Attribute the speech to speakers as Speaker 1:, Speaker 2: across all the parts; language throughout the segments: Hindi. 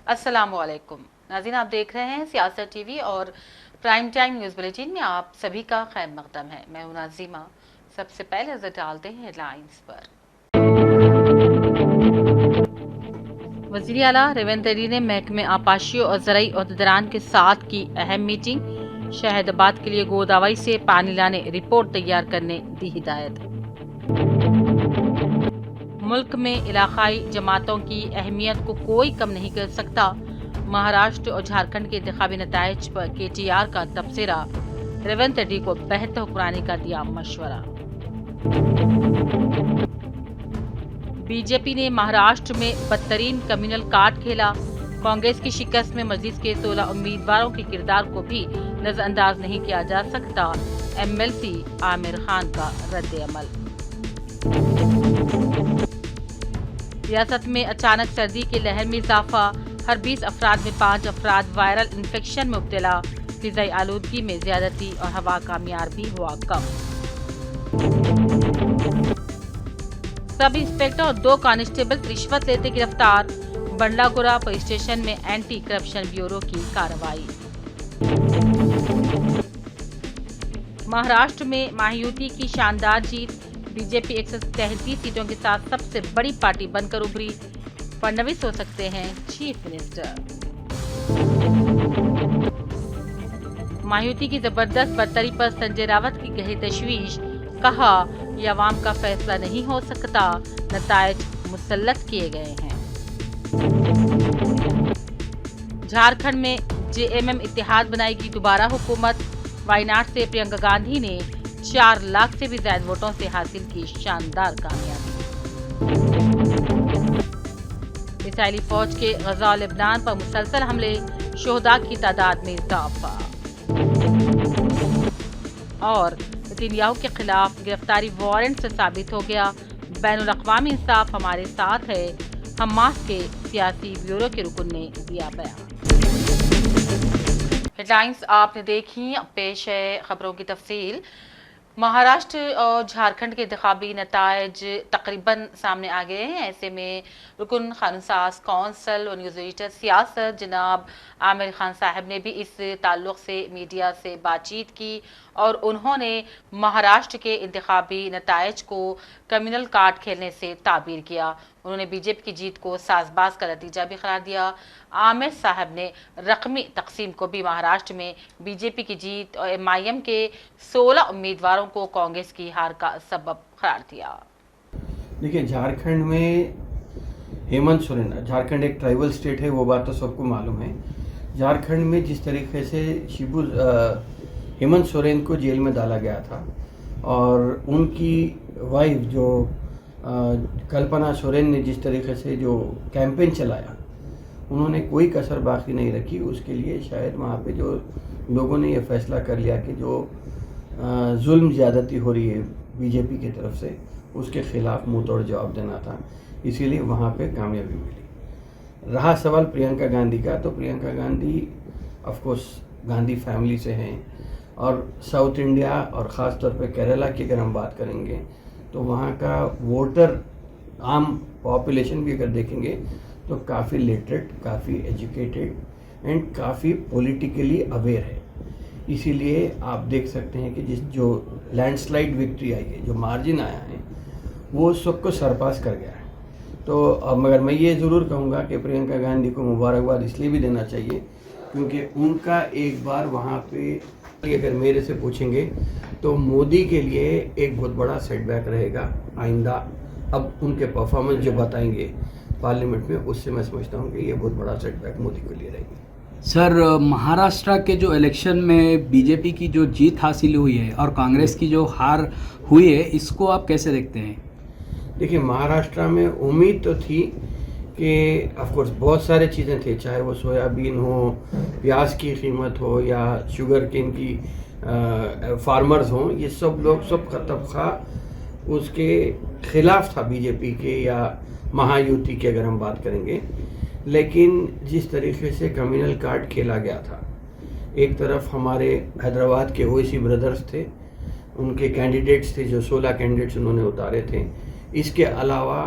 Speaker 1: अस्सलामुअलैकुम नाज़रीन, आप देख रहे हैं सियासत टीवी और प्राइम टाइम न्यूज़ बुलेटिन में आप सभी का खैर मकदम है। मैं हूं नाज़िमा। सबसे पहले नजर डालते हैं हेडलाइंस पर। वज़ीर आला रेवंत रेड्डी ने महकमे आपाशियों और ज़राई अहदेदारान के साथ की अहम मीटिंग। शहदाबाद के लिए गोदावरी से पानी लाने रिपोर्ट तैयार करने दी हिदायत। मुल्क में इलाकाई जमातों की अहमियत को कोई कम नहीं कर सकता। महाराष्ट्र और झारखंड के इंतखाबी नतायज पर KTR का तबसरा। रेवंत रेड्डी को बेहतर हुक्मरानी का दिया मशवरा। बीजेपी ने महाराष्ट्र में बदतरीन कम्युनल कार्ड खेला। कांग्रेस की शिकस्त में मजलिस के 16 उम्मीदवारों के किरदार को भी नजरअंदाज नहीं किया जा सकता। MLC आमिर खान का रद्द-ए-अमल। रियासत में अचानक सर्दी की लहर में इजाफा। हर 20 अफराद में 5 अफराद वायरल इन्फेक्शन में मुब्तला। फिजाई आलूदगी में ज्यादती और हवा का मियार भी हुआ कम। सब इंस्पेक्टर और 2 कांस्टेबल रिश्वत लेते गिरफ्तार। बंडलागुरा पुलिस स्टेशन में एंटी करप्शन ब्यूरो की कार्रवाई। महाराष्ट्र में महायुति की शानदार जीत। बीजेपी 133 सीटों के साथ सबसे बड़ी पार्टी बनकर उभरी। फडणवीस हो सकते हैं चीफ मिनिस्टर। महायुति की जबरदस्त बर्तरी पर संजय रावत की गहरी तशवीश। कहा, यह अवाम का फैसला नहीं हो सकता, नतायज मुसल्लत किए गए हैं। झारखंड में JMM इत्तेहाद बनाएगी दोबारा हुकूमत। वायनाड से प्रियंका गांधी ने 4 लाख से भी ज्यादा वोटों से हासिल की शानदार कामयाबी। इसराइली फौज के गजा और लेबनान पर मुसलसल हमले। शोहदा की तादाद में इजाफा। और नेतन्याहू के खिलाफ गिरफ्तारी वारंट से साबित हो गया। बैनुल अक़वामी इंसाफ हमारे साथ है, हमास के सियासी ब्यूरो के रुकन ने दिया बयान। हेडलाइंस आपने देखी, अब पेश है खबरों की तफसील। महाराष्ट्र और झारखंड के इंतखाबी नतायज तकरीबन सामने आ गए हैं। ऐसे में रुकन कानूनसाज कौंसल और न्यूज़ एडिटर सियासत जनाब आमिर खान साहब ने भी इस ताल्लुक से मीडिया से बातचीत की और उन्होंने महाराष्ट्र के इंतखाबी नतायज को कम्युनल कार्ड खेलने से ताबीर किया। उन्होंने बीजेपी की जीत को साजबाज का नतीजा भी करार दिया। आमिर साहब ने रकमी तकसीम को भी महाराष्ट्र में बीजेपी की जीत और MIM के 16 उम्मीदवारों को कांग्रेस की हार का सबब करार दिया।
Speaker 2: देखिए, झारखंड में हेमंत सोरेन, झारखंड एक ट्राइबल स्टेट है, वो बात तो सबको मालूम है। झारखंड में जिस तरीके से हेमंत सोरेन को जेल में डाला गया था और उनकी वाइफ जो कल्पना सोरेन ने जिस तरीके से जो कैंपेन चलाया, उन्होंने कोई कसर बाकी नहीं रखी। उसके लिए शायद वहाँ पे जो लोगों ने ये फैसला कर लिया कि जो जुल्म ज़्यादती हो रही है बीजेपी की तरफ से, उसके खिलाफ मुंह तोड़ जवाब देना था, इसीलिए वहाँ पे कामयाबी मिली। रहा सवाल प्रियंका गांधी का, तो Priyanka Gandhi of course Gandhi family से हैं और साउथ इंडिया और ख़ास तौर पे केरला की अगर हम बात करेंगे तो वहाँ का वोटर आम पॉपुलेशन भी अगर देखेंगे तो काफ़ी लिटरेट, काफ़ी एजुकेटेड एंड काफ़ी पॉलिटिकली अवेयर है। इसीलिए आप देख सकते हैं कि जो लैंडस्लाइड विक्ट्री आई है, जो मार्जिन आया है, वो सबको सरपास कर गया है। तो मगर मैं ये ज़रूर कहूँगा कि प्रियंका गांधी को मुबारकबाद इसलिए भी देना चाहिए क्योंकि उनका एक बार वहाँ पे, अगर मेरे से पूछेंगे तो मोदी के लिए एक बहुत बड़ा सेटबैक रहेगा आइंदा। अब उनके परफॉर्मेंस जो बताएंगे पार्लियामेंट में, उससे मैं समझता हूँ कि ये बहुत बड़ा सेटबैक मोदी के लिए रहेगी।
Speaker 3: सर, महाराष्ट्र के जो इलेक्शन में बीजेपी की जो जीत हासिल हुई है और कांग्रेस की जो हार हुई है, इसको आप कैसे देखते हैं?
Speaker 2: देखिए, महाराष्ट्र में उम्मीद तो थी कि ऑफकोर्स बहुत सारे चीज़ें थे, चाहे वो सोयाबीन हो, प्याज की कीमत हो या शुगर केन की फार्मर्स हों, ये सब लोग, सब तबका उसके खिलाफ था बीजेपी के या महायुति के अगर हम बात करेंगे। लेकिन जिस तरीके से कम्युनल कार्ड खेला गया था, एक तरफ हमारे हैदराबाद के ओवैसी ब्रदर्स थे, उनके कैंडिडेट्स थे, जो 16 कैंडिडेट्स उन्होंने उतारे थे। इसके अलावा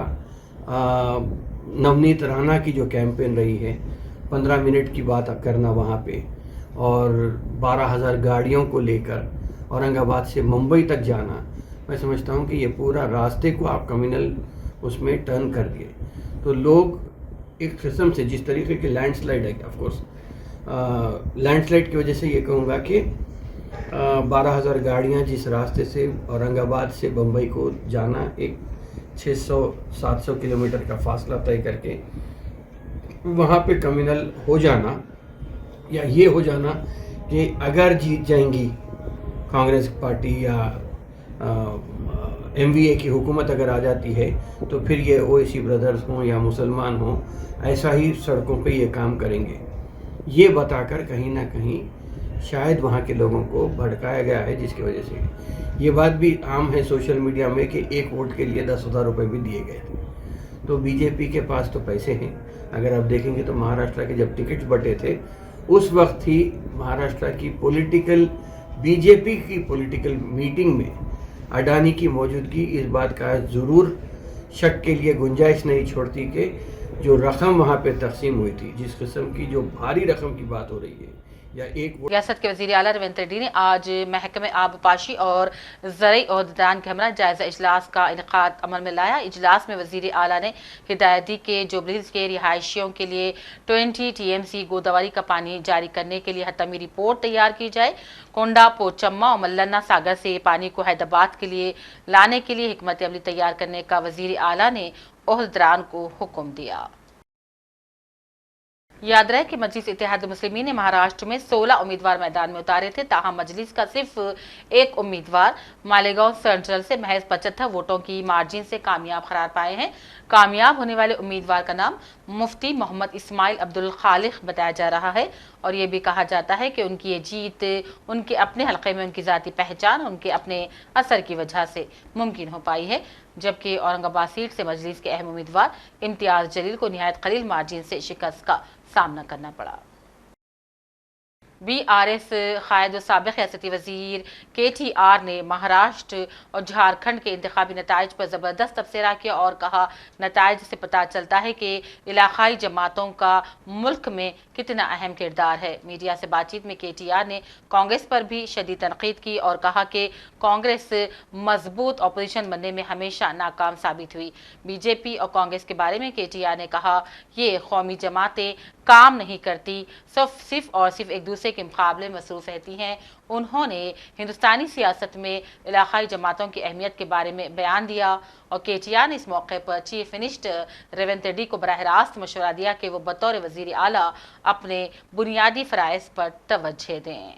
Speaker 2: नवनीत राणा की जो कैंपेन रही है 15 मिनट की बात करना वहाँ पे, और 12,000 गाड़ियों को लेकर औरंगाबाद से मुंबई तक जाना, मैं समझता हूँ कि ये पूरा रास्ते को आप कम्युनल उसमें टर्न कर दिए। तो लोग एक किस्म से, जिस तरीके की लैंडस्लाइड है, ऑफ कोर्स लैंडस्लाइड की वजह से ये कहूँगा कि 12,000 गाड़ियाँ जिस रास्ते से औरंगाबाद से बम्बई को जाना, एक 600-700 किलोमीटर का फासला तय करके वहाँ पे कम्युनल हो जाना, या ये हो जाना कि अगर जीत जाएंगी कांग्रेस पार्टी या एमवीए की हुकूमत अगर आ जाती है, तो फिर ये ओवैसी ब्रदर्स हों या मुसलमान हों, ऐसा ही सड़कों पे ये काम करेंगे, ये बताकर कहीं ना कहीं शायद वहाँ के लोगों को भड़काया गया है, जिसकी वजह से ये बात भी आम है सोशल मीडिया में कि एक वोट के लिए 10,000 रुपये भी दिए गए थे। तो बीजेपी के पास तो पैसे हैं। अगर आप देखेंगे तो महाराष्ट्र के जब टिकट्स बटे थे, उस वक्त ही महाराष्ट्र की बीजेपी की पॉलिटिकल मीटिंग में अडानी की मौजूदगी इस बात का ज़रूर शक के लिए गुंजाइश नहीं छोड़ती कि जो रकम वहाँ पे तकसीम हुई थी, जिस किस्म की जो भारी रकम की बात हो रही है, या एक
Speaker 1: रियासत के वज़ीर आला रविंद्र रेड्डी ने आज महकमे आबपाशी और ज़रई ओहदेदारान के हमरा जायज़ा इजलास का इनेकाद अमल में लाया। इजलास में वज़ीर आला ने हिदायत दी कि जुबलीज के रिहायशियों के लिए 20 TMC गोदावरी का पानी जारी करने के लिए हतमी रिपोर्ट तैयार की जाए। कोंडा, पोचम्मा और मल्लन्ना सागर से पानी को हैदराबाद के लिए लाने के लिए हिकमत अमली तैयार करने का वज़ीर आला ने ओहदेदारान को हुक्म दिया। याद रहे कि मजलिस इत्तेहाद मुस्लिमीन ने महाराष्ट्र में 16 उम्मीदवार मैदान में उतारे थे, ताहम मजलिस का सिर्फ एक उम्मीदवार मालेगांव सेंट्रल से महज 75 वोटों की मार्जिन से कामयाब करार पाए हैं। कामयाब होने वाले उम्मीदवार का नाम मुफ्ती मोहम्मद इस्माइल अब्दुल खालिक बताया जा रहा है और ये भी कहा जाता है कि उनकी ये जीत उनके अपने हलके में उनकी ज़ाती पहचान, उनके अपने असर की वजह से मुमकिन हो पाई है। जबकि औरंगाबाद सीट से मजलिस के अहम उम्मीदवार इम्तियाज जलील को निहायत कलील मार्जिन से शिकस्त का सामना करना पड़ा। BRS कायद व साबिक़ रियासती वज़ीर KTR ने महाराष्ट्र और झारखंड के इंतखाबी नताइज पर ज़बरदस्त तबसरा किया और कहा, नताइज से पता चलता है कि इलाकाई जमातों का मुल्क में कितना अहम किरदार है। मीडिया से बातचीत में KTR ने कांग्रेस पर भी शदीद तनकीद की और कहा कि कांग्रेस मजबूत अपोजिशन बनने में हमेशा नाकाम साबित हुई। बीजेपी और कांग्रेस के बारे में KTR ने कहा, ये कौमी जमातें काम नहीं करती, सिर्फ और सिर्फ एक दूसरे के मुकाबले में मसरूफ रहती हैं। उन्होंने हिंदुस्तानी सियासत में इलाकाई जमातों की अहमियत के बारे में बयान दिया और KTR ने इस मौके पर चीफ मिनिस्टर रविंद्र रेड्डी को बराह रास्त मशवरा दिया कि वो बतौर वज़ीर आला अपने बुनियादी फ़राइज़ पर तवज्जो दें।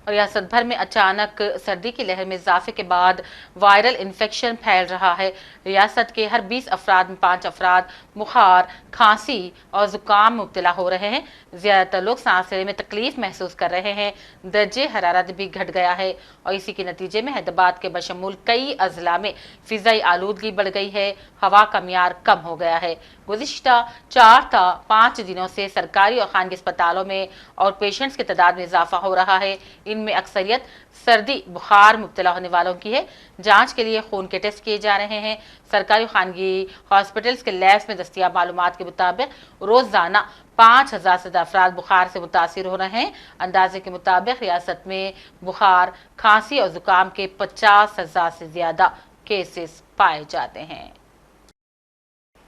Speaker 1: और रियासत भर में अचानक सर्दी की लहर में इजाफे के बाद वायरल इन्फेक्शन फैल रहा है। रियासत के हर 20 अफराद में 5 अफराद बुखार, खांसी और ज़ुकाम में मुब्तला हो रहे हैं। ज़्यादातर लोग सांस लेने में तकलीफ महसूस कर रहे हैं। दर्जे हरारत भी घट गया है और इसी के नतीजे में हैदराबाद के बशमूल कई अजला में फ़िज़ाई आलूदगी बढ़ गई है, हवा का मियार कम हो गया है। गुज़िश्ता 4 था 5 दिनों से सरकारी और खानगी अस्पतालों में और पेशेंट्स की तादाद में इजाफा हो रहा है। इनमें अक्सरियत सर्दी बुखार मुब्तला होने वालों की है। जांच के लिए खून के टेस्ट किए जा रहे हैं। सरकारी और खानगी हॉस्पिटल्स के लैब्स में दस्तियाब मालूमात के मुताबिक रोजाना 5,000 से ज़्यादा अफराद बुखार से मुतासिर हो रहे हैं। अंदाजे के मुताबिक रियासत में बुखार, खांसी और जुकाम के 50,000 से ज़्यादा केसेस पाए जाते हैं।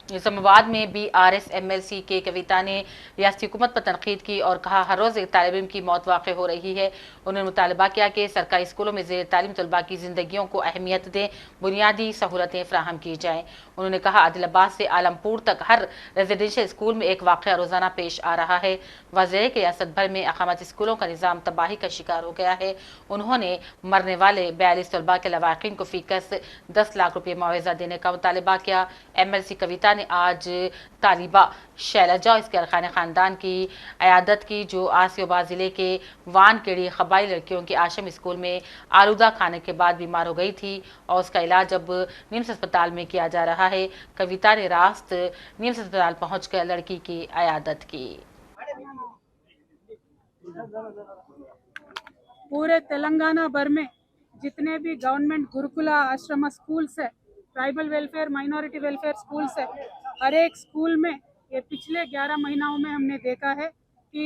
Speaker 1: इस्लामाबाद में BRS MLC के कविता ने रियासती हुकूमत पर तनकीद की और कहा, हर रोज़ एक तालिब इल्म की मौत वाक़ हो रही है। उन्होंने मुतालबा किया कि सरकारी स्कूलों में ज़ेर तालीम तलबा की ज़िंदगियों को अहमियत दें, बुनियादी सहूलतें फ़राहम की जाएँ। उन्होंने कहा, आदिलाबाद से आलमपुर तक हर रेजिडेंशियल स्कूल में एक वाक़या रोज़ाना पेश आ रहा है। वाज़ेह है कि रियासत भर में अक़ामती स्कूलों का निज़ाम तबाही का शिकार हो गया है। उन्होंने मरने वाले 42 तलबा के लवाकिन को फ़ीकस 10 लाख रुपये मुआवजा देने का मुतालबा किया। MLC कविता ने आज तालिबा शैलजा और इसके अरकान ख़ानदान की अयादत की, जो आसियाबाद ज़िले के वानकेड़ी क़बाइली लड़कियों के आश्रम स्कूल में आलूदा खाने के बाद बीमार हो गई थी और उसका इलाज अब निम्स अस्पताल में किया जा रहा है। कविता ने रास्त निम्स अस्पताल पहुंचकर लड़की की अयादत की।
Speaker 4: पूरे तेलंगाना भर में जितने भी गवर्नमेंट गुरुकुला आश्रम स्कूल्स है, tribal welfare, minority welfare schools है, हर एक स्कूल में ये पिछले 11 महीनों में हमने देखा है कि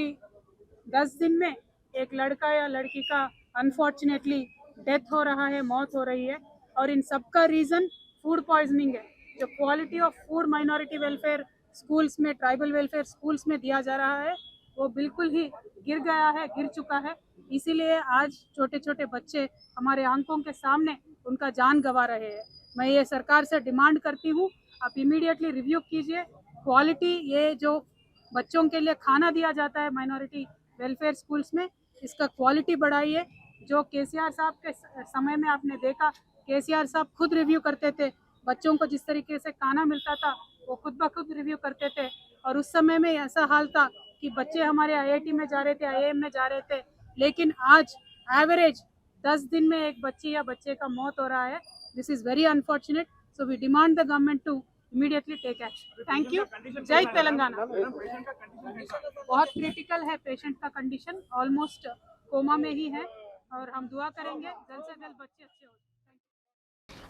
Speaker 4: 10 दिन में एक लड़का या लड़की का अनफॉर्चुनेटली डेथ हो रहा है, मौत हो रही है। और इन सब का रीज़न फूड पॉइजनिंग है। जो quality of food minority welfare schools में, ट्राइबल वेलफेयर स्कूल्स में दिया जा रहा है, वो बिल्कुल ही गिर गया है, गिर चुका है। इसीलिए आज छोटे छोटे बच्चे हमारे आंखों के सामने उनका जान गंवा रहे हैं। मैं ये सरकार से डिमांड करती हूँ, आप इमीडिएटली रिव्यू कीजिए क्वालिटी, ये जो बच्चों के लिए खाना दिया जाता है माइनॉरिटी वेलफेयर स्कूल्स में, इसका क्वालिटी बढ़ाइए। जो केसीआर साहब के समय में आपने देखा, केसीआर साहब खुद रिव्यू करते थे, बच्चों को जिस तरीके से खाना मिलता था वो खुद ब खुद रिव्यू करते थे। और उस समय में ऐसा हाल था कि बच्चे हमारे आईआईटी में जा रहे थे, आईआईएम में जा रहे थे, लेकिन आज एवरेज 10 दिन में एक बच्ची या बच्चे का मौत हो रहा है। This is very unfortunate, so we demand the government to immediately take action. Thank you. जय तेलंगाना। बहुत क्रिटिकल है पेशेंट का कंडीशन, ऑलमोस्ट कोमा में ही है, और हम दुआ करेंगे जल्द से जल्द बच्चे अच्छे हो।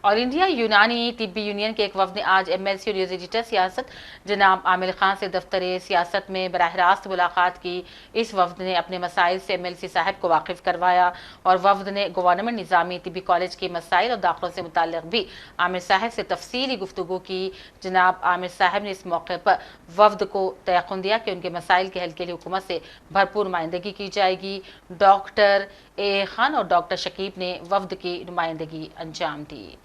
Speaker 1: और इंडिया यूनानी तिब्बी यूनियन के एक वफद ने आज एमएलसी और एडिटर सियासत जनाब आमिर खान से दफ्तर सियासत में बराह रास्त मुलाकात की। इस वफद ने अपने मसाइल से एमएलसी साहब को वाकिफ करवाया और वफद ने गवर्नमेंट निज़ामी तिब्बी कॉलेज के मसाइल और दाखिलों से मुताल्लिक़ भी आमिर साहब से तफसीली गुफ्तगू की। जनाब आमिर साहब ने इस मौके पर वफद को तयक़ुन दिया कि उनके मसाइल के हल के लिए हुकूमत से भरपूर नुमाइंदगी की जाएगी। डॉक्टर ए खान और डॉक्टर शकीब ने वफद की नुमाइंदगी अंजाम दी।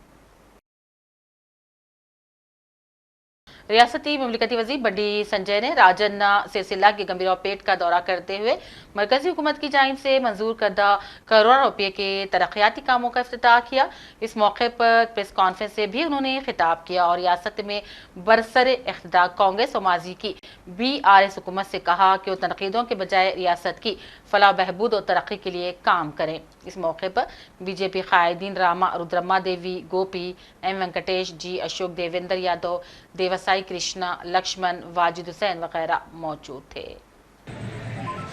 Speaker 1: रियासती ममलिकती वज़ीर बंडी संजय ने राजन्ना सिलसिला के गंभीर पेट का दौरा करते हुए मरकजी हुकूमत की जानिब से मंजूर करदा करोड़ों रुपये के तरक्याती कामों का इफ्तिताह किया। इस मौके पर प्रेस कॉन्फ्रेंस से भी उन्होंने खिताब किया और रियासत में बरसर इख्तिदार कांग्रेस और माजी की BRS हुकूमत से कहा कि वो तनकीदों के बजाय रियासत की फलाह बहबूद और तरक्की के लिए काम करें। इस मौके पर बीजेपी कायदीन रामा रुद्रमा देवी, गोपी, M वेंकटेश जी, अशोक देवेंद्र यादव, देवसाई कृष्णा, लक्ष्मण, वाजिद हुसैन वगैरह मौजूद थे।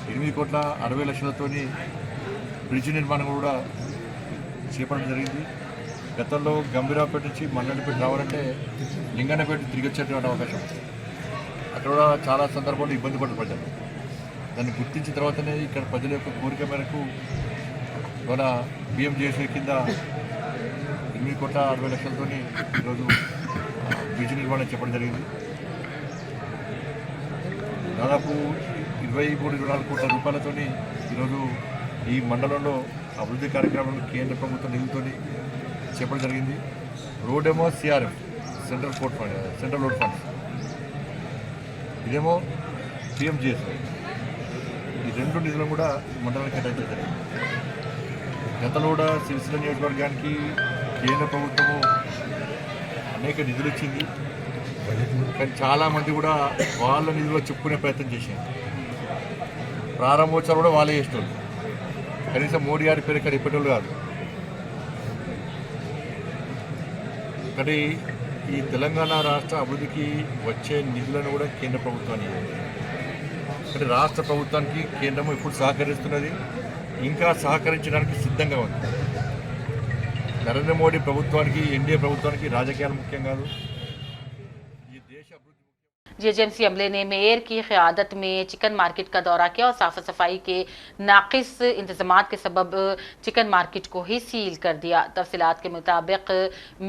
Speaker 5: 8,60,00,000 బ్రిడ్జి నిర్మాణం కూడా చేపట్టడం జరిగింది. గతంలో గంభీరావుపేట నుంచి మన్నడిపేట రావాలంటే లింగన్నపేట తిరిగి వచ్చేటువంటి అవకాశం ఉంది. అక్కడ కూడా చాలా సందర్భాల్లో ఇబ్బంది పడిన ప్రజలు దాన్ని గుర్తించిన తర్వాతనే ఇక్కడ ప్రజల యొక్క కోరిక మేరకు మన BMJS కింద 8,60,00,000 ఈరోజు బ్రిడ్జి నిర్మాణం చెప్పడం జరిగింది. దాదాపు 23-24 కోట్ల రూపాయలతో ఈరోజు ఈ మండలంలో అభివృద్ధి కార్యక్రమాలను కేంద్ర ప్రభుత్వం నిధులతో చెప్పడం జరిగింది. రోడ్ ఏమో CRF సెంట్రల్ రోడ్ ఫండ్స్, ఇదేమో PMJS. ఈ రెండు నిధులను కూడా మండలానికి కేటాయించడం జరిగింది. గతంలో కూడా సిరిసిల్ల నియోజకవర్గానికి కేంద్ర ప్రభుత్వము అనేక నిధులు ఇచ్చింది, కానీ చాలామంది కూడా వాళ్ళ నిధులు చెప్పుకునే ప్రయత్నం చేశారు. ప్రారంభోత్సవాలు కూడా వాళ్ళే చేస్తారు, కనీసం మోడీ గారి పేరు ఇక్కడ ఇప్పటి కాదు. కానీ ఈ తెలంగాణ రాష్ట్ర అభివృద్ధికి వచ్చే నిధులను కూడా కేంద్ర ప్రభుత్వాన్ని, అంటే రాష్ట్ర ప్రభుత్వానికి కేంద్రం ఇప్పుడు సహకరిస్తున్నది, ఇంకా సహకరించడానికి సిద్ధంగా ఉంది. నరేంద్ర మోడీ ప్రభుత్వానికి, ఎన్డీఏ ప్రభుత్వానికి రాజకీయాలు ముఖ్యం కాదు, ఈ దేశ అభివృద్ధి.
Speaker 1: GHMC अमले ने मेयर की क़यादत में चिकन मार्केट का दौरा किया और साफ़ सफाई के नाक़िस इंतज़ामात के सबब चिकन मार्केट को ही सील कर दिया। तफसीलात के मुताबिक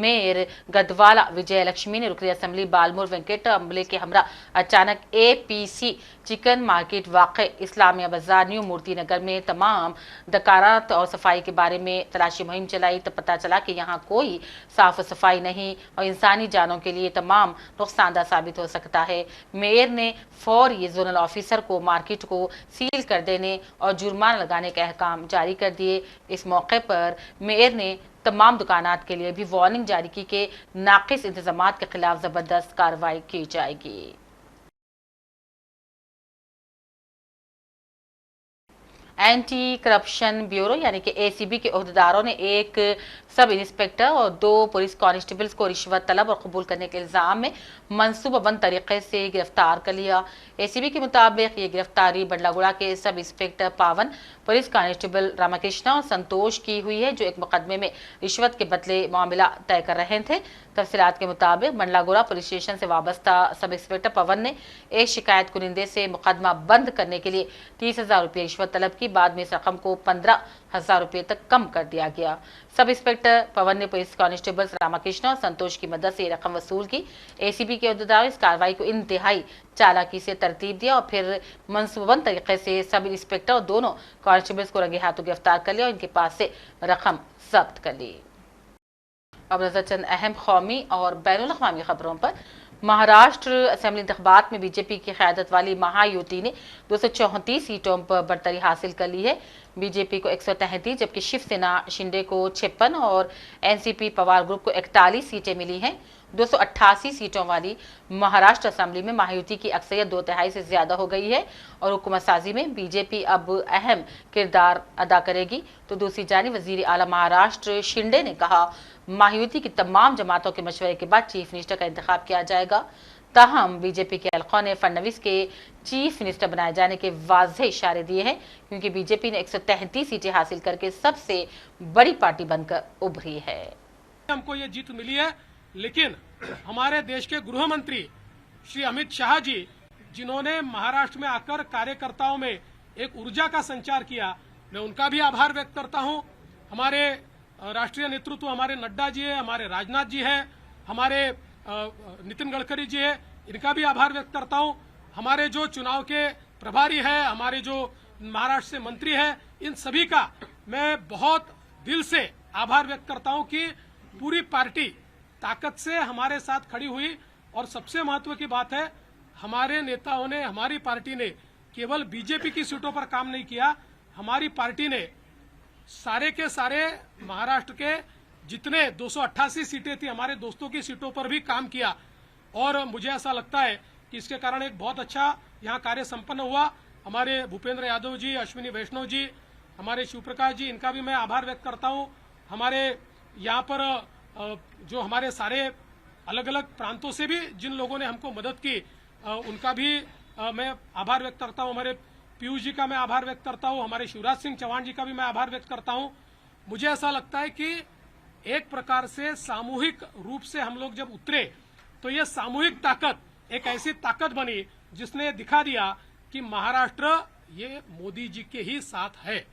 Speaker 1: मेयर गदवाला विजय लक्ष्मी ने रुकनी असम्बली बालमूर वेंकट अमले के हमरा अचानक APC चिकन मार्केट वाक़ इस्लामिया बाज़ार न्यू मूर्ति नगर में तमाम दकारात और सफाई के बारे में तलाशी मुहिम चलाई तो पता चला कि यहाँ कोई साफ़ सफाई नहीं और इंसानी जानों के लिए तमाम नुकसानदा साबित हो सकता है। मेयर ने फौरी जोनल ऑफिसर को मार्केट को सील कर देने और जुर्माना लगाने के अहकाम जारी कर दिए। इस मौके पर मेयर ने तमाम दुकानात के लिए भी वार्निंग जारी की कि नाक़िस इंतज़ामात के खिलाफ ज़बरदस्त कार्रवाई की जाएगी। एंटी करप्शन ब्यूरो यानी कि ACB के अहदेदारों ने एक सब इंस्पेक्टर और 2 पुलिस कांस्टेबल्स को रिश्वत तलब और कबूल करने के इल्ज़ाम में मनसूबाबंद तरीके से गिरफ्तार कर लिया। ACB के मुताबिक ये गिरफ्तारी बंडलागुड़ा के सब इंस्पेक्टर पावन, पुलिस कांस्टेबल रामाकृष्णा और संतोष की हुई है, जो एक मुकदमे में रिश्वत के बदले मामला तय कर रहे थे। तफसीलात के मुताबिक मंडलागोरा पुलिस स्टेशन से वाबस्ता सब इंस्पेक्टर पवन ने एक शिकायत कुनिंदे से मुकदमा बंद करने के लिए 30,000 रुपये रिश्वत तलब की। बाद में इस रकम को 15,000 रुपये तक कम कर दिया गया। सब इंस्पेक्टर पवन ने पुलिस कांस्टेबल्स रामाकृष्ण और संतोष की मदद से ये रकम वसूल की। एसीबी के अहदेदारों इस कार्रवाई को इंतहाई चालाकी से तरतीब दिया और फिर मनसूबबंद तरीके से सब इंस्पेक्टर और दोनों कांस्टेबल्स को रंगे हाथों गिरफ्तार कर लिया और इनके पास से रकम जब्त कर ली। अब नजर चंद अहम कौमी और बैनुल अक़वामी खबरों पर। महाराष्ट्र असेंबली इंतखाबात में बीजेपी की क़यादत वाली महायुति ने 234 सीटों पर बढ़तरी हासिल कर ली है। बीजेपी को 133 जबकि शिवसेना शिंदे को 56 और एनसीपी पवार ग्रुप को 41 सीटें मिली हैं। 288 सीटों वाली महाराष्ट्र असेंबली में महायुति की अक्सरियत 2/3 से ज्यादा हो गई है और हुकूमत साजी में बीजेपी अब अहम किरदार अदा करेगी। तो दूसरी जानिब वजीर आला महाराष्ट्र शिंदे ने कहा महायुति की तमाम जमातों के मशवरे के बाद चीफ मिनिस्टर का इंतखाब किया जाएगा। ताहम बीजेपी के हलक़ों ने फडणवीस के चीफ मिनिस्टर बनाए जाने के वाज़ेह इशारे दिए हैं क्योंकि बीजेपी ने 133 सीटें हासिल करके सबसे बड़ी पार्टी बनकर उभरी है।
Speaker 6: हमको ये जीत मिली है, लेकिन हमारे देश के गृह मंत्री श्री अमित शाह जी, जिन्होंने महाराष्ट्र में आकर कार्यकर्ताओं में एक ऊर्जा का संचार किया, मैं उनका भी आभार व्यक्त करता हूं। हमारे राष्ट्रीय नेतृत्व हमारे नड्डा जी है, हमारे राजनाथ जी है, हमारे नितिन गडकरी जी है, इनका भी आभार व्यक्त करता हूं। हमारे जो चुनाव के प्रभारी है, हमारे जो महाराष्ट्र से मंत्री है, इन सभी का मैं बहुत दिल से आभार व्यक्त करता हूं कि पूरी पार्टी ताकत से हमारे साथ खड़ी हुई। और सबसे महत्व की बात है, हमारे नेताओं ने, हमारी पार्टी ने केवल बीजेपी की सीटों पर काम नहीं किया, हमारी पार्टी ने सारे के सारे महाराष्ट्र के जितने 288 सीटें थी हमारे दोस्तों की सीटों पर भी काम किया। और मुझे ऐसा लगता है कि इसके कारण एक बहुत अच्छा यहाँ कार्य संपन्न हुआ। हमारे भूपेंद्र यादव जी, अश्विनी वैष्णव जी, हमारे शिवप्रकाश जी, इनका भी मैं आभार व्यक्त करता हूँ। हमारे यहाँ पर जो हमारे सारे अलग अलग प्रांतों से भी जिन लोगों ने हमको मदद की, उनका भी मैं आभार व्यक्त करता हूँ। हमारे पीयूष जी का मैं आभार व्यक्त करता हूँ, हमारे शिवराज सिंह चौहान जी का भी मैं आभार व्यक्त करता हूँ। मुझे ऐसा लगता है कि एक प्रकार से सामूहिक रूप से हम लोग जब उतरे तो ये सामूहिक ताकत एक ऐसी ताकत बनी जिसने दिखा दिया कि महाराष्ट्र ये मोदी जी के ही साथ है।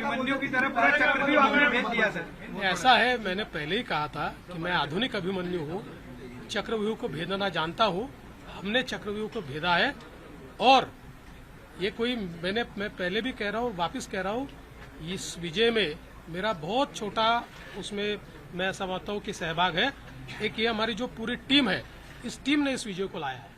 Speaker 7: अभिमन्यु की तरफ पूरा चक्रव्यूह आपने भेज दिया सर।
Speaker 6: ऐसा है, मैंने पहले ही कहा था कि मैं आधुनिक अभिमन्यु हूँ, चक्रव्यूह को भेदना जानता हूँ। हमने चक्रव्यूह को भेदा है और ये कोई मैं पहले भी कह रहा हूँ, वापस कह रहा हूँ, इस विजय में मेरा बहुत छोटा उसमें मैं समझता हूँ कि सहभाग है। एक ये हमारी जो पूरी टीम है, इस टीम ने इस विजय को लाया है।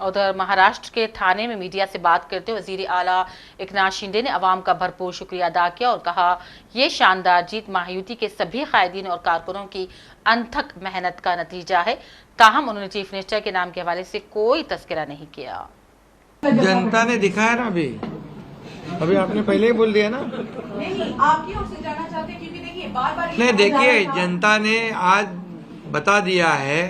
Speaker 1: उधर महाराष्ट्र के थाने में मीडिया से बात करते हुए वजीर आला एकनाथ शिंदे ने अवाम का भरपूर शुक्रिया अदा किया और कहा ये शानदार जीत महायुति के सभी कायदीन और कारकुनों की अनथक मेहनत का नतीजा है। ताहम उन्होंने चीफ मिनिस्टर के नाम के हवाले से कोई तस्करा नहीं किया।
Speaker 8: जनता ने दिखाया ना, अभी आपने पहले ही बोल दिया ना।
Speaker 9: नहीं, आपकी ओर से जाना चाहते क्योंकि देखिए बार-बार
Speaker 8: नहीं, देखिए जनता ने आज बता दिया है,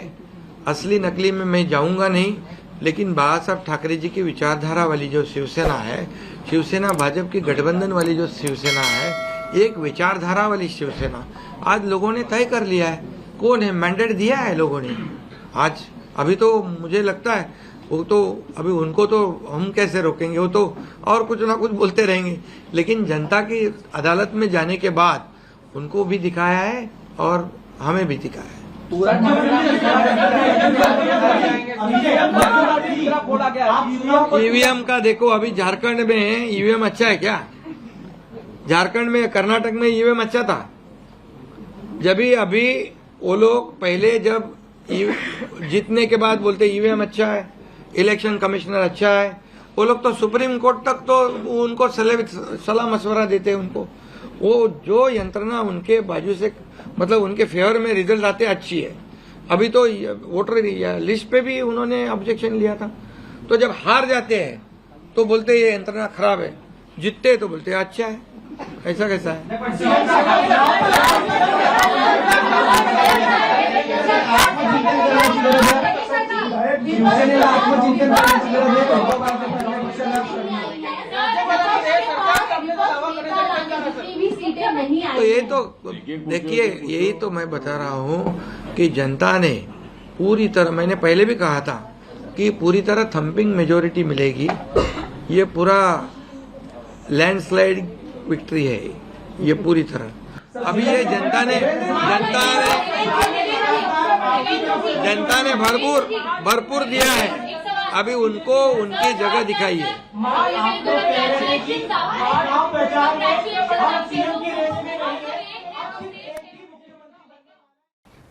Speaker 8: असली नकली में मैं जाऊंगा नहीं, लेकिन बाला साहब ठाकरे जी की विचारधारा वाली जो शिवसेना है, शिवसेना भाजपा की गठबंधन वाली जो शिवसेना है, एक विचारधारा वाली शिवसेना आज लोगों ने तय कर लिया है। कौन है, मैंडेट दिया है लोगों ने आज। अभी तो मुझे लगता है वो तो अभी उनको तो हम कैसे रोकेंगे, वो तो और कुछ ना कुछ बोलते रहेंगे, लेकिन जनता की अदालत में जाने के बाद उनको भी दिखाया है और हमें भी दिखाया है। ईवीएम का देखो, अभी झारखंड में ईवीएम अच्छा है क्या? झारखंड में, कर्नाटक में ईवीएम अच्छा था। जब भी अभी वो लोग पहले जब जीतने के बाद बोलते ईवीएम अच्छा है, इलेक्शन कमिश्नर अच्छा है, वो लोग तो सुप्रीम कोर्ट तक तो उनको सलाह मशवरा देते उनको। वो जो यंत्रणा उनके बाजू से, मतलब उनके फेवर में रिजल्ट आते अच्छी है। अभी तो वोटर लिस्ट पे भी उन्होंने ऑब्जेक्शन लिया था। तो जब हार जाते हैं तो बोलते ये यंत्रणा खराब है, जीतते तो बोलते अच्छा है। ऐसा कैसा है? तो ये तो देखिए, यही तो मैं बता रहा हूँ कि जनता ने पूरी तरह, मैंने पहले भी कहा था कि पूरी तरह थंपिंग मेजोरिटी मिलेगी। ये पूरा लैंडस्लाइड विक्ट्री है ये पूरी तरह। अभी ये जनता ने भरपूर दिया है। अभी उनको उनकी जगह दिखाइए।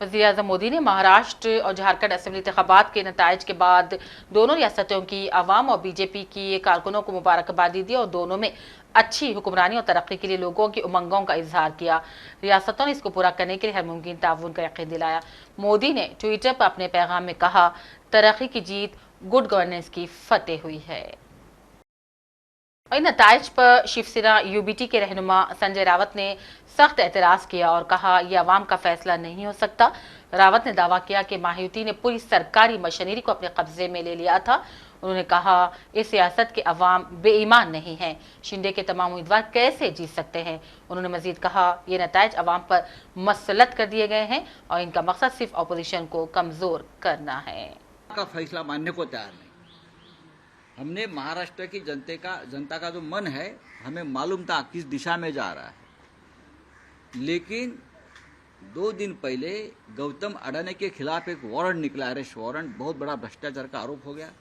Speaker 1: वज़ीर-ए-आज़म मोदी ने महाराष्ट्र और झारखंड असेंबली इंतखाबात के नताइज के बाद दोनों रियासतों की आवाम और बीजेपी की कारकुनों को मुबारकबादी दी और दोनों में अच्छी हुक्मरानी और तरक्की के लिए लोगों की उमंगों का इजहार किया। रियासतों ने इसको पूरा करने के लिए हर मुमकिन ताउन का यकीन दिलाया। मोदी ने ट्विटर पर अपने पैगाम में कहा, तरक्की की जीत गुड गवर्नेंस की फतेह हुई है। इन नताइज पर शिवसेना यूबीटी के रहनुमा संजय रावत ने सख्त एतराज किया और कहा, यह अवाम का फैसला नहीं हो सकता। रावत ने दावा किया कि मायूती ने पूरी सरकारी मशीनरी को अपने कब्जे में ले लिया था। उन्होंने कहा, इस सियासत के अवाम बेईमान नहीं हैं, शिंदे के तमाम उम्मीदवार कैसे जीत सकते हैं। उन्होंने मजीद कहा, ये नताइज अवाम पर मसलत कर दिए गए हैं और इनका मकसद सिर्फ अपोजिशन को कमजोर करना है।
Speaker 10: का फैसला मानने को तैयार नहीं। हमने महाराष्ट्र की जनता का जो मन है, हमें मालूम था किस दिशा में जा रहा है। लेकिन 2 दिन पहले गौतम अडानी के खिलाफ एक वारंट निकला, अरेस्ट वारंट। बहुत बड़ा भ्रष्टाचार का आरोप हो गया,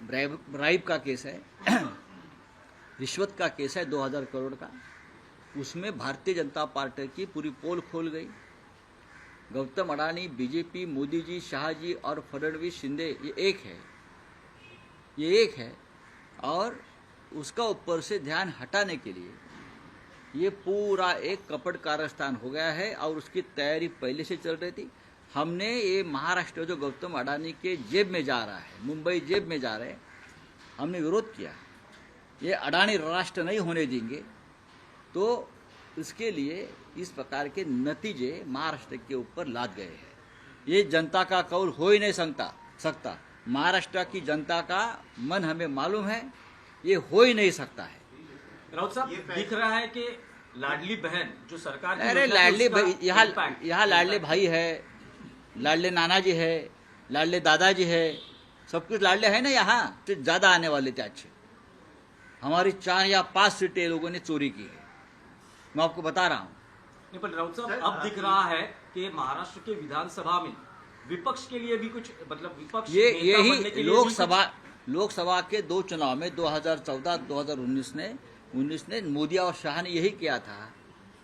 Speaker 10: ब्राइब का केस है, रिश्वत का केस है 2000 करोड़ का। उसमें भारतीय जनता पार्टी की पूरी पोल खोल गई। गौतम अडानी, बीजेपी, मोदी जी, शाह जी और फडणवीस, शिंदे, ये एक है। और उसका ऊपर से ध्यान हटाने के लिए ये पूरा एक कपट कारस्तान हो गया है और उसकी तैयारी पहले से चल रही थी। हमने ये महाराष्ट्र जो गौतम अडानी के जेब में जा रहा है, मुंबई जेब में जा रहे हैं, हमने विरोध किया। ये अडानी राष्ट्र नहीं होने देंगे। तो इसके लिए इस प्रकार के नतीजे महाराष्ट्र के ऊपर लाद गए हैं। ये जनता का कौल हो ही नहीं सकता। महाराष्ट्र की जनता का मन हमें मालूम है, ये हो ही नहीं सकता है।
Speaker 11: राउत साहब, दिख रहा है कि लाडली बहन जो सरकार की,
Speaker 10: अरे लाडली भाई, यहाँ लाडले भाई है, लाडले नाना जी है, लाडले दादाजी है, सब कुछ लाडले है ना। यहाँ तो ज्यादा आने वाले थे अच्छे। हमारी 4 या 5 सीटें लोगों ने चोरी की है, मैं आपको बता रहा हूँ।
Speaker 11: नहीं, पर राउत साहब, अब दिख रहा है कि महाराष्ट्र के विधानसभा में विपक्ष के लिए भी कुछ, मतलब विपक्ष
Speaker 10: यही लोकसभा के 2 चुनाव में 2014-2019 ने मोदी और शाह ने यही किया था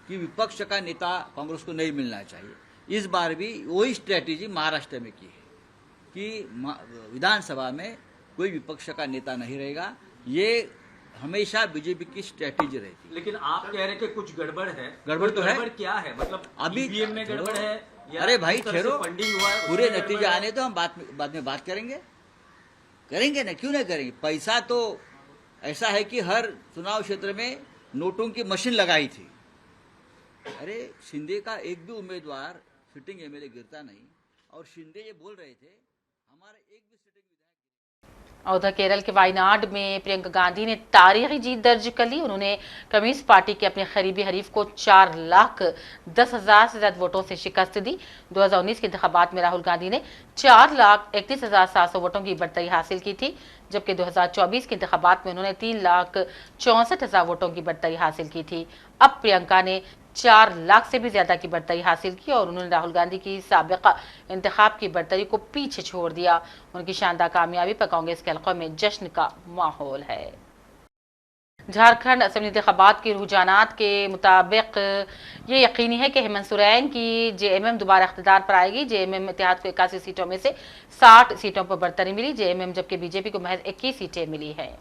Speaker 10: कि विपक्ष का नेता कांग्रेस को नहीं मिलना चाहिए। इस बार भी वही स्ट्रेटेजी महाराष्ट्र में की है कि विधानसभा में कोई विपक्ष का नेता नहीं रहेगा। ये हमेशा बीजेपी की स्ट्रेटेजी रहती।
Speaker 11: लेकिन आप कह रहे हैं कि कुछ गड़बड़ है।
Speaker 10: गड़बड़ तो है।
Speaker 11: गड़बड़ क्या है? मतलब
Speaker 10: अभी
Speaker 11: ईवीएम में गड़बड़ है?
Speaker 10: अरे भाई ठहरो,
Speaker 11: फंडिंग हुआ है,
Speaker 10: पूरे नतीजे आने तो हम बाद में बात करेंगे ना, क्यों नहीं करेंगे। पैसा तो ऐसा है कि हर चुनाव क्षेत्र में नोटों की मशीन लगाई थी। अरे शिंदे का एक भी उम्मीदवार सिटिंग एमएलए गिरता नहीं, और शिंदे ये बोल रहे थे हमारा एक भी सिटिंग विधायक।
Speaker 1: उधर केरल के वायनाड में प्रियंका गांधी ने तारीखी जीत दर्ज कर ली। उन्होंने कम्युनिस्ट पार्टी के अपने करीबी हरीफ को 4,10,000 से ज्यादा वोटों से शिकस्त दी। 2019 के इंतखाबात में राहुल गांधी ने 4,31,700 वोटों की बढ़तरी हासिल की थी, जबकि 2024 के इंतखाबात में उन्होंने 3,64,000 वोटों की बढ़तरी हासिल की थी। अब प्रियंका ने 4 लाख से भी ज्यादा की बढ़तरी हासिल की और उन्होंने राहुल गांधी की साबिका इंतखाब की बढ़तरी को पीछे छोड़ दिया। उनकी शानदार कामयाबी पर कांग्रेस के हलकों में जश्न का माहौल है। झारखंड असेंबली इंतखाबात के रुझानात के मुताबिक ये यकीनी है कि हेमंत सोरेन की जेएमएम दोबारा इख्तिदार पर आएगी। जेएमएम इत्तेहाद को 81 सीटों में से 60 सीटों पर बढ़तरी मिली जेएमएम, जबकि बीजेपी को महज 21 सीटें मिली हैं।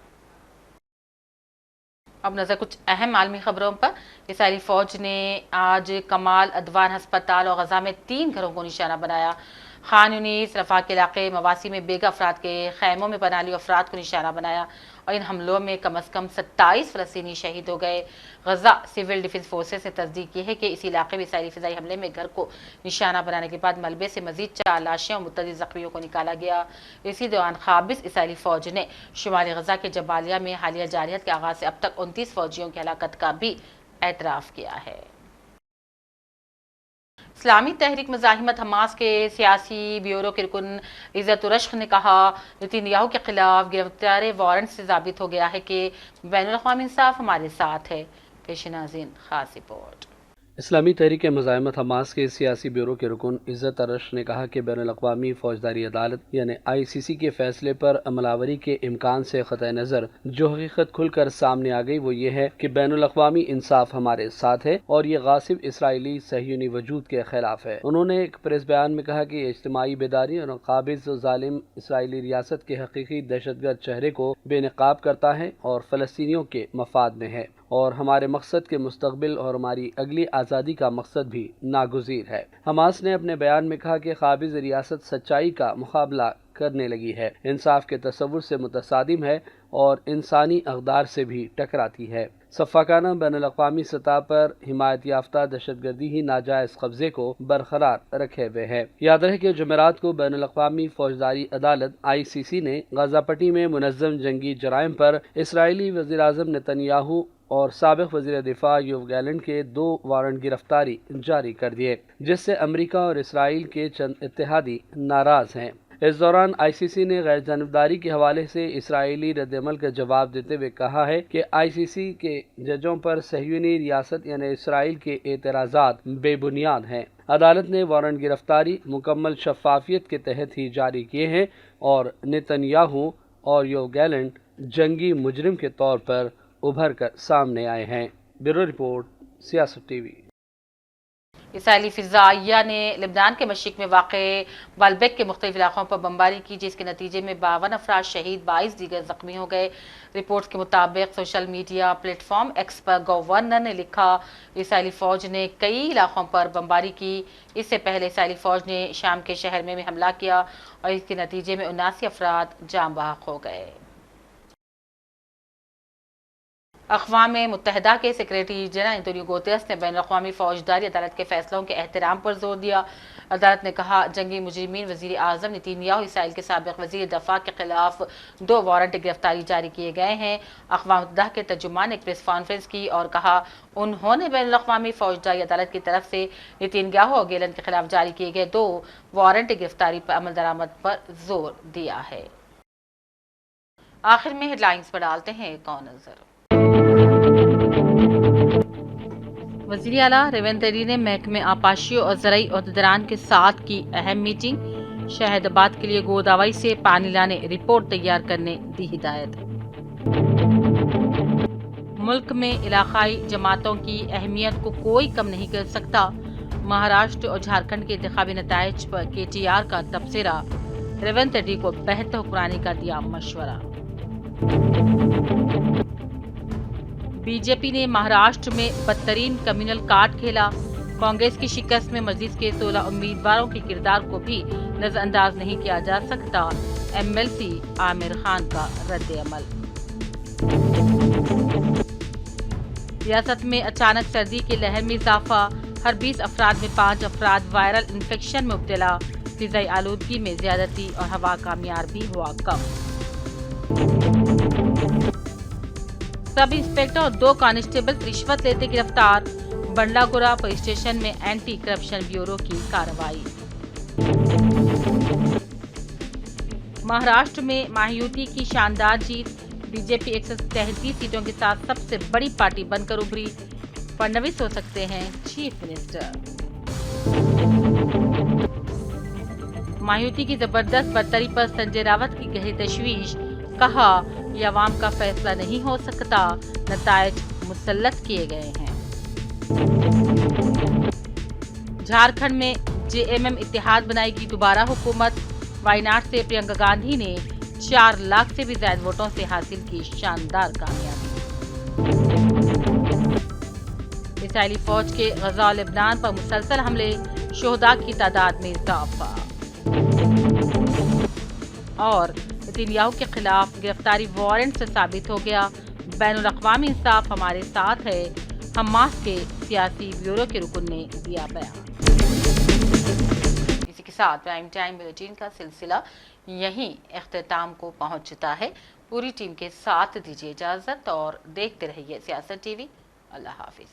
Speaker 1: अब नजर कुछ अहम आलमी खबरों पर। इसराइली फौज ने आज कमाल अदवान अस्पताल और गजा में 3 घरों को निशाना बनाया। खान यूनिस रफा के इलाके मवासी में बेघर अफराद के खैमों में पनाह लिए अफराद को निशाना बनाया और इन हमलों में कम अज़ कम 27 फ़लस्तीनी शहीद हो गए। गजा सिविल डिफेंस फोर्सेस ने तस्दीक की है कि इसी इलाके में इसराइली फ़िज़ाई हमले में घर को निशाना बनाने के बाद मलबे से मजीद 4 लाशें और मुतअद्दिद ज़ख्मियों को निकाला गया। इसी दौरान क़ाबिज़ इसराइली फ़ौज ने शुमाली गजा के जबालिया में हालिया जारहियत के आगाज़ से अब तक 29 फ़ौजियों की हलाकत का भी एतराफ़ किया है। इस्लामी तहरीक मुज़ाहिमत हमास के सियासी ब्यूरो के रुकन इज़्ज़त रश्क ने कहा, नेतन्याहू के खिलाफ गिरफ्तारी वारंट से साबित हो गया है कि बैनुल-अक़वामी इंसाफ हमारे साथ है। पेश नाज़रीन खास रिपोर्ट।
Speaker 12: इस्लामी तहरीक मुज़ाहिमत हमास के सियासी ब्यूरो के रुकन इज़्ज़त अरश ने कहा कि बैनुल-अक़वामी फ़ौजदारी अदालत यानी ICC के फैसले पर अमलावरी के इम्कान से क़तई नज़र जो हकीकत खुलकर सामने आ गई वो ये है कि बैनुल-अक़वामी इंसाफ हमारे साथ है और ये गासिब इसराइली सहयूनी वजूद के खिलाफ है। उन्होंने एक प्रेस बयान में कहा कि इज्तिमाई बेदारी और काबिज़ ज़ालिम इसराइली रियासत के हकीकी दहशतगर्द चेहरे को बेनकाब करता है और फ़लस्तीनियों के मफाद में है और हमारे मकसद के मुस्तकबिल और हमारी अगली आज़ादी का मकसद भी नागुज़ीर है। हमास ने अपने बयान में कहा कि काबिज़ रियासत सच्चाई का मुकाबला करने लगी है, इंसाफ के तसव्वुर से मुतसादिम है और इंसानी अक़दार से भी टकराती है। सफ़ाकाना बैनुल-अक़वामी सतह पर हिमायत याफ्ता दहशतगर्दी ही नाजायज़ कब्ज़े को बरकरार रखे हुए है। याद रहे कि जुमेरात को बैनुल-अक़वामी फ़ौजदारी अदालत ICC ने गाज़ा पट्टी में मुनज़्ज़म जंगी जराइम पर इसराइली वज़ीर-ए-आज़म नेतन्याहू और साबिक़ वज़ीर दिफ़ा योव गैलेंट के 2 वारंट गिरफ्तारी जारी कर दिए, जिससे अमरीका और इसराइल के चंद इत्तेहादी नाराज़ हैं। इस दौरान ICC ने गैर जानबदारी के हवाले से इसराइली रद्दअमल का जवाब देते हुए कहा है कि ICC के जजों पर सहयूनी रियासत यानी इसराइल के एतराज़ात बेबुनियाद हैं। अदालत ने वारंट गिरफ्तारी मुकम्मल शफाफियत के तहत ही जारी किए हैं और नेतन्याहू और योव गैलेंट जंगी मुजरिम के तौर पर उभर कर सामने आए हैं। ब्यूरो रिपोर्ट, सियासत TV।
Speaker 1: इसराइली फ़िज़ाइया ने लेबनान के मशरिक़ में वाक़े बालबेक के मुख्तलिफ इलाक़ों पर बमबारी की, जिसके नतीजे में 52 अफराद शहीद, 22 दीगर ज़ख्मी हो गए। रिपोर्ट्स के मुताबिक सोशल मीडिया प्लेटफॉर्म एक्स पर गवर्नर ने लिखा, इसराइली फ़ौज ने कई इलाक़ों पर बमबारी की। इससे पहले इसराइली फ़ौज ने शाम के शहर में हमला किया और इसके नतीजे में 79 अफराद जाँ बहक हो गए। अक़वाम मुत्तहिदा के सेक्रेटरी जनरल एंटोनियो गुतेरेस ने बैनुल-अक़वामी फ़ौजदारी अदालत के फ़ैसलों के एहतराम पर जोर दिया। अदालत ने कहा, जंगी मुजरिमीन वज़ीर आज़म नेतन्याहू इसराइल के साबिक़ वज़ीर दफ़ा के खिलाफ 2 वारंट गिरफ्तारी जारी किए गए हैं। अक़वाम मुत्तहिदा के तर्जुमान ने एक प्रेस कॉन्फ्रेंस की और कहा, उन्होंने बैनुल-अक़वामी फ़ौजदारी अदालत की तरफ से नेतन्याहू और गैलेंट के खिलाफ जारी किए गए 2 वारंट गिरफ्तारी पर अमल दरामद पर जोर दिया है। आखिर में हेडलाइंस पर डालते हैं एक और नज़र। वज़ीर आला रेवंत रेड्डी ने महकमे आपाशियों और ज़राई अहदेदारान के साथ की अहम मीटिंग। शहदाबाद के लिए गोदावरी से पानी लाने रिपोर्ट तैयार करने दी हिदायत। मुल्क में इलाकाई जमातों की अहमियत को कोई कम नहीं कर सकता। महाराष्ट्र और झारखंड के इंतखाबी नताइज पर KTR का तबसरा। रेवंत रेड्डी को बेहतर हुक्मरानी का दिया मशवरा। बीजेपी ने महाराष्ट्र में बदतरीन कम्युनल कार्ड खेला। कांग्रेस की शिकस्त में मजलिस के 16 उम्मीदवारों के किरदार को भी नजरअंदाज नहीं किया जा सकता। MLC आमिर खान का रद्द-ए-अमल। रियासत में अचानक सर्दी की लहर में इजाफा। हर 20 अफराद में 5 अफराद वायरल इन्फेक्शन में मुब्तला। फिजाई आलूदगी में ज्यादती और हवा का मियार भी हुआ कम। सब इंस्पेक्टर और 2 कांस्टेबल रिश्वत लेते गिरफ्तार। बंडलागुरा पुलिस स्टेशन में एंटी करप्शन ब्यूरो की कार्रवाई। महाराष्ट्र में महायुति की शानदार जीत। बीजेपी 133 सीटों के साथ सबसे बड़ी पार्टी बनकर उभरी। फडणवीस हो सकते हैं चीफ मिनिस्टर। महायुति की जबरदस्त बर्तरी पर संजय रावत की गहरी तशवीश। कहा, यह अवाम का फैसला नहीं हो सकता, नतायज मुसल्लत किए गए हैं। झारखंड में JMM इत्तेहाद बनाएगी दोबारा हुकूमत। वायनाड से प्रियंका गांधी ने 4 लाख से भी ज्यादा वोटों से हासिल की शानदार कामयाबी। इसराइली फौज के गजा और लेबनान पर मुसलसल हमले, शोहदा की तादाद में इजाफा। और नेतन्याहू के खिलाफ गिरफ्तारी वारंट से साबित हो गया। बैनुल अक़वामी इंसाफ हमारे साथ है, हमास के सियासी ब्यूरो के रुकन ने दिया बयान। इसी के साथ प्राइम टाइम बुलेटिन का सिलसिला यहीं इख्तिताम को पहुंचता है। पूरी टीम के साथ दीजिए इजाजत और देखते रहिए सियासत टीवी। अल्लाह हाफिज।